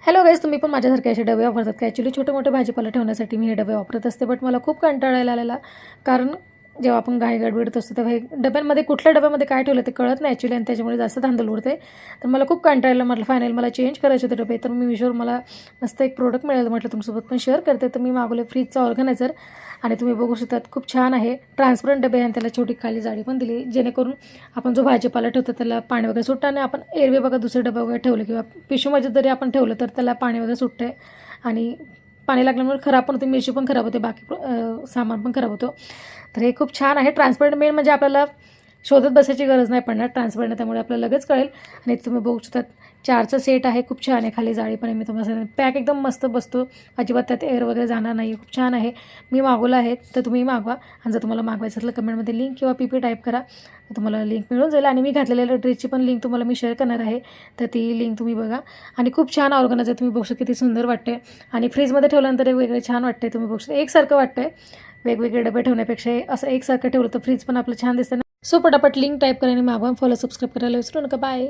Hello guys, तुम्ही पण माझ्यासारखे असे डबे वापरतात का? ॲक्च्युली छोटे मोठे भाजीपाला ठेवण्यासाठी मी हे डबे वापरत असते, बट मला खूप कंटाळायला आलेला. कारण जेव्हा आपण घाई गडबडीत असतो तेव्हा हे डब्यांमध्ये कुठल्या डब्यामध्ये काय ठेवलं ते कळत नाही ॲक्च्युली, आणि त्याच्यामुळे जास्त धांदल उडते. तर मला खूप कंटाळलं. म्हटलं फायनल मला चेंज करायचे होते डबे. तर मी मिशोवर मला मस्त एक प्रोडक्ट मिळालं, म्हटलं तुमच्यासोबत पण शेअर करते. तर मी मागवले फ्रीजचा ऑर्गनायझर, आणि तुम्ही बघू शकतात खूप छान आहे. ट्रान्सपरंट डबे आहे आणि त्याला छोटी खाली जाळी पण दिली, जेणेकरून आपण जो भाजीपाला ठेवतो त्याला पाणी वगैरे सुटतं. आणि आपण एरवे बघा दुसरे डबे वगैरे ठेवलं किंवा पिशवीमध्ये जरी आपण ठेवलं तर त्याला पाणी वगैरे सुटतं आहे, आणि पाणी लागल्यामुळे खराब पण होते, मिरची पण खराब होते, बाकी सामान पण खराब होतं. तर हे खूप छान आहे. ट्रान्सपरंट मेन म्हणजे आपल्याला शोधत बसायची गरज नाही पडणार, ट्रान्सपरंट, त्यामुळे आपल्याला लगेच कळेल. आणि तुम्ही बघू शकता 4चा सेट आहे, खूप छान आहे. खाली जाळी पण आहे. मी तुम्हाला सांगते पॅक एकदम मस्त बसतो, अजिबात त्यात एअर वगैरे जाणार नाही. खूप छान आहे. मी मागवलं आहे, तर तुम्ही मागवा. आणि जर तुम्हाला मागवायचं असलं कमेंटमध्ये लिंक किंवा PP टाईप करा, तुम्हाला लिंक मिळून जाईल. आणि मी घातलेल्या ड्रेसची पण लिंक तुम्हाला मी शेअर करणार आहे, तर ती लिंक तुम्ही बघा. आणि खूप छान ऑर्गनायझर, तुम्ही बघू शकता किती सुंदर वाटते. आणि फ्रीजमध्ये ठेवल्यानंतर एक वेगळे छान वाटते. तुम्ही बघू शकता एकसारखं वाटतं आहे, वेगवेगळे डबे ठेवण्यापेक्षा असं एकसारखं ठेवलं तर फ्रीज पण आपलं छान दिसतं ना. सो पटापट लिंक टाईप करा आणि मागवा. फॉलो सबस्क्राईब करायला विसरू नका. बाय.